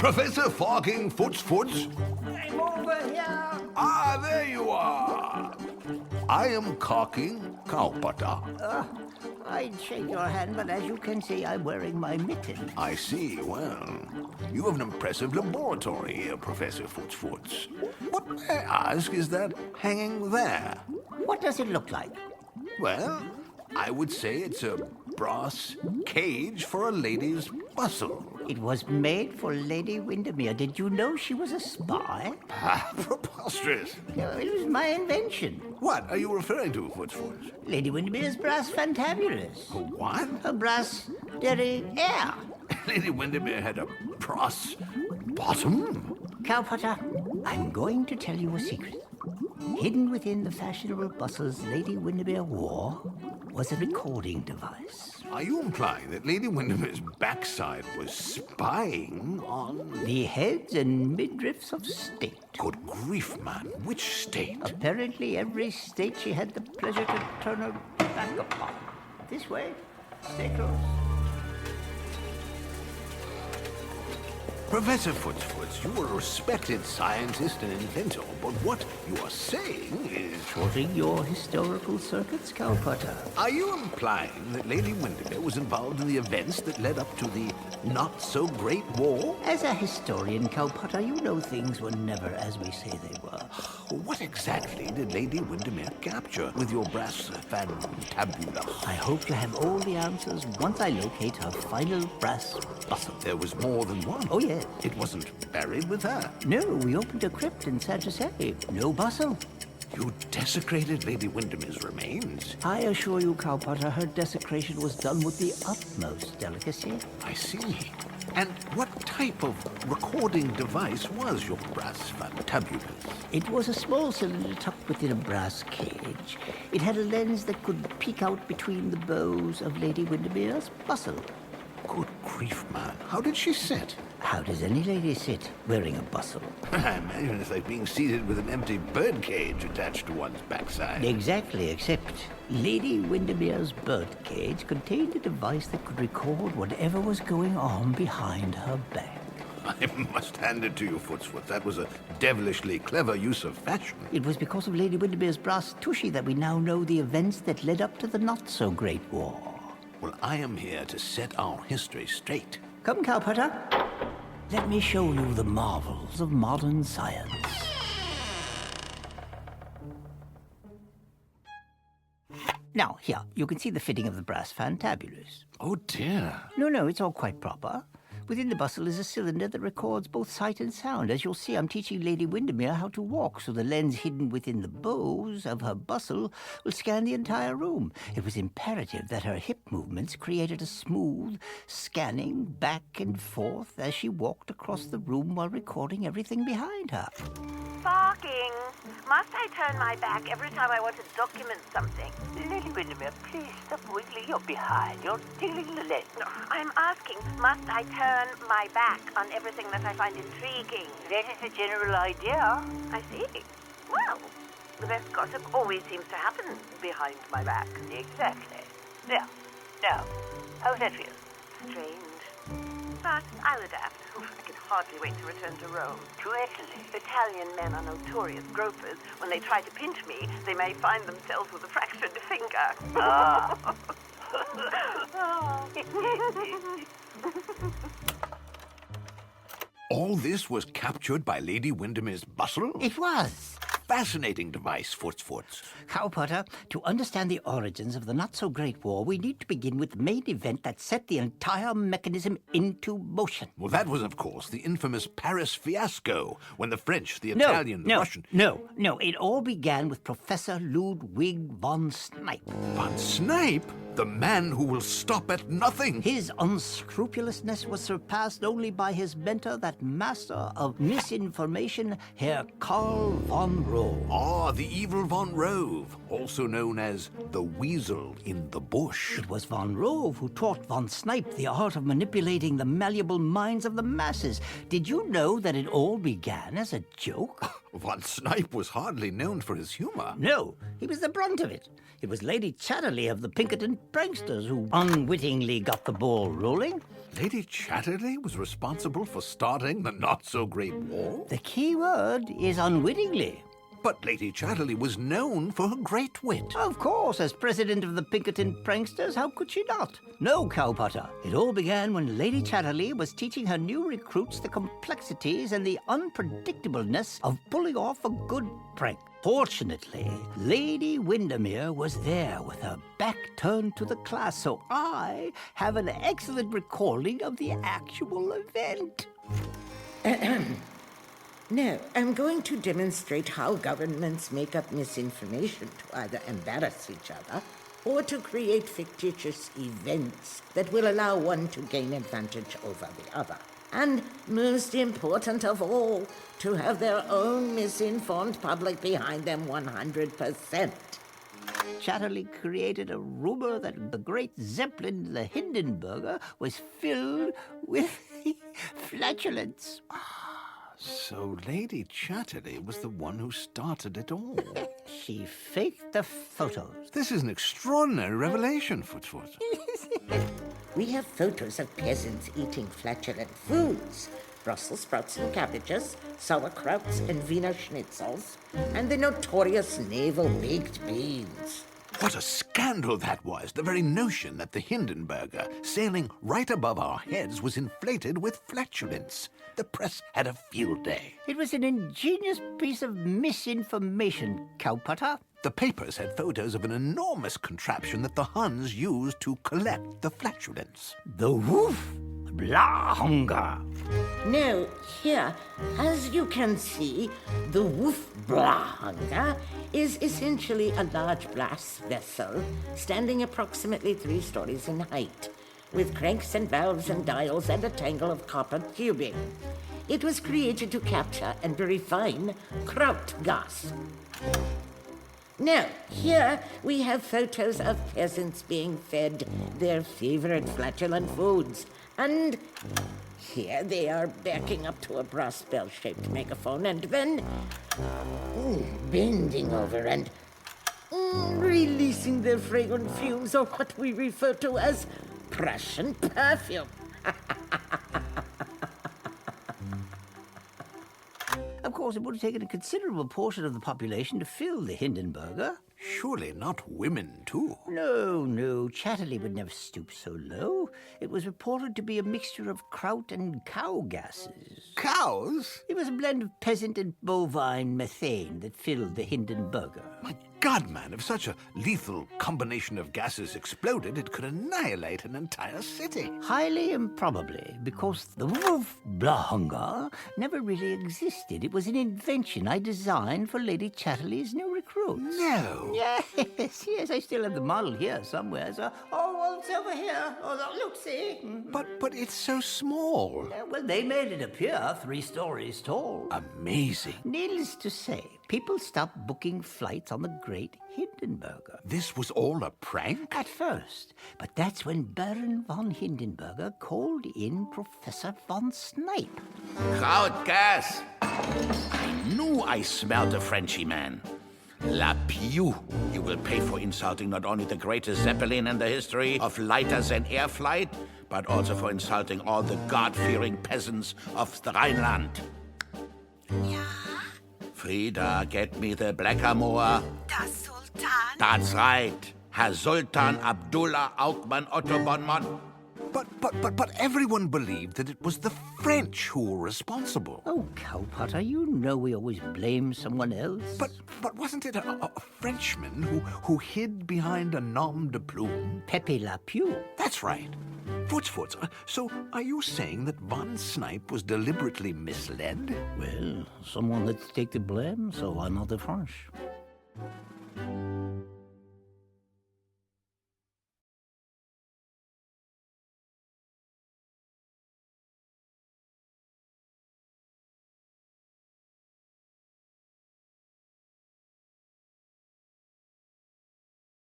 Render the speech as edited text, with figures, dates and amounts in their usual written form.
Professor Farking Foots? I'm over here. Ah, there you are. I am Carking Cowbutter. I'd shake your hand, but as you can see, I'm wearing my mitten. I see. Well, you have an impressive laboratory here, Professor Foots. What, may I ask, is that hanging there? What does it look like? Well, I would say it's a brass cage for a lady's bustle. It was made for Lady Windermere. Did you know she was a spy? Ah, preposterous. It was my invention. What are you referring to, Foots? Lady Windermere's brass Fantabulous. What? Her brass derriere. Lady Windermere had a brass bottom? Cowpotter, I'm going to tell you a secret. Hidden within the fashionable bustles Lady Windermere wore was a recording device. Are you implying that Lady Windermere's backside was spying on... The heads and midriffs of state. Good grief, man. Which state? Apparently every state she had the pleasure to turn her back upon. This way. Stay close. Professor Foots, you are a respected scientist and inventor, but what you are saying is... Shorting your historical circuits, Cowpotter. Are you implying that Lady Windermere was involved in the events that led up to the not-so-great war? As a historian, Cowpotter, you know things were never as we say they were. What exactly did Lady Windermere capture with your brass Fantabulous? I hope to have all the answers once I locate her final brass bustle. There was more than one. Oh, yes. It wasn't buried with her. No, we opened a crypt and sad to say, no bustle. You desecrated Lady Windermere's remains? I assure you, Cowpotter, her desecration was done with the utmost delicacy. I see. And what type of recording device was your brass Fantabulous? It was a small cylinder tucked within a brass cage. It had a lens that could peek out between the bows of Lady Windermere's bustle. Good grief, man. How did she sit? How does any lady sit wearing a bustle? I imagine it's like being seated with an empty birdcage attached to one's backside. Exactly, except Lady Windermere's birdcage contained a device that could record whatever was going on behind her back. I must hand it to you, Foots. That was a devilishly clever use of fashion. It was because of Lady Windermere's brass tushy that we now know the events that led up to the not-so-great war. Well, I am here to set our history straight. Come, Cowpotter. Let me show you the marvels of modern science. Now, here, you can see the fitting of the brass Fantabulous. Oh, dear. No, it's all quite proper. Within the bustle is a cylinder that records both sight and sound. As you'll see, I'm teaching Lady Windermere how to walk, so the lens hidden within the bows of her bustle will scan the entire room. It was imperative that her hip movements created a smooth scanning back and forth as she walked across the room while recording everything behind her. Barking! Must I turn my back every time I want to document something? Lady Windermere, please stop wiggling your behind. You're tingling the leg. No, I'm asking, must I turn my back on everything that I find intriguing? That is the general idea. I see. Well, the best gossip always seems to happen behind my back. Exactly. There. Now, how's that feel? Strange. But I'll adapt. Oof, I can hardly wait to return to Rome. To Italy. Italian men are notorious gropers. When they try to pinch me, they may find themselves with a fractured finger. Ah. All this was captured by Lady Windermere's bustle? It was. Fascinating device, Foots. Cowpotter, to understand the origins of the not-so-great war, we need to begin with the main event that set the entire mechanism into motion. Well, that was, of course, the infamous Paris fiasco, when the French, the Italian, the Russian... No. It all began with Professor Ludwig von Snipe. Von Snipe? The man who will stop at nothing. His unscrupulousness was surpassed only by his mentor, that master of misinformation, Herr Karl von Röhm. Rove. Ah, the evil Von Rove, also known as the Weasel in the Bush. It was Von Rove who taught Von Snipe the art of manipulating the malleable minds of the masses. Did you know that it all began as a joke? Von Snipe was hardly known for his humor. No, he was the brunt of it. It was Lady Chatterley of the Pinkerton Pranksters who unwittingly got the ball rolling. Lady Chatterley was responsible for starting the not-so-great war? The key word is unwittingly. But Lady Chatterley was known for her great wit. Of course, as president of the Pinkerton Pranksters, how could she not? No, Cowpotter. It all began when Lady Chatterley was teaching her new recruits the complexities and the unpredictableness of pulling off a good prank. Fortunately, Lady Windermere was there with her back turned to the class, so I have an excellent recalling of the actual event. Now, I'm going to demonstrate how governments make up misinformation to either embarrass each other or to create fictitious events that will allow one to gain advantage over the other. And most important of all, to have their own misinformed public behind them 100%. Chatterley created a rumor that the great Zeppelin, the Hindenburger, was filled with flatulence. So Lady Chatterley was the one who started it all. She faked the photos. This is an extraordinary revelation, Footsfoot. We have photos of peasants eating flatulent foods. Brussels sprouts and cabbages, sauerkrauts and Wiener schnitzels, and the notorious navel baked beans. What a scandal that was! The very notion that the Hindenburger, sailing right above our heads, was inflated with flatulence. The press had a field day. It was an ingenious piece of misinformation, Cowpotter. The papers had photos of an enormous contraption that the Huns used to collect the flatulence. The Woof Blahunger. Now, here, as you can see, the Wurfblahunger is essentially a large brass vessel standing approximately 3 stories in height, with cranks and valves and dials and a tangle of copper tubing. It was created to capture and refine kraut gas. Now, here we have photos of peasants being fed their favorite flatulent foods. And here they are backing up to a brass bell-shaped megaphone and then bending over and releasing their fragrant fumes of what we refer to as Prussian perfume. Of course, it would have taken a considerable portion of the population to fill the Hindenburger. Surely not women, too. No, Chatterley would never stoop so low. It was reported to be a mixture of kraut and cow gases. Cows? It was a blend of peasant and bovine methane that filled the Hindenburger. My God, man, if such a lethal combination of gases exploded, it could annihilate an entire city. Highly improbably, because the Wurfblahunger never really existed. It was an invention I designed for Lady Chatterley's new recruits. No. Yes, I still have the model here somewhere. So, well, it's over here. Oh, look, see? But it's so small. Well, they made it appear 3 stories tall. Amazing. Needless to say, people stopped booking flights on the Great Hindenburger. This was all a prank? At first, but that's when Baron von Hindenburger called in Professor von Snipe. Kraut gas! I knew I smelled a Frenchy man. La Pew, you will pay for insulting not only the greatest Zeppelin in the history of lighters and air flight, but also for insulting all the God-fearing peasants of the Rhineland. Ja, Frieda, get me the blackamoor. das Sultan. That's right. Herr Sultan Abdullah Augmann Otto Bonmont. But everyone believed that it was the French who were responsible. Oh, Cowpotter, you know we always blame someone else. But wasn't it a Frenchman who hid behind a nom de plume? Pepe La Pew. That's right. Foots. So are you saying that Von Snipe was deliberately misled? Well, someone let's take the blame, so why not the French?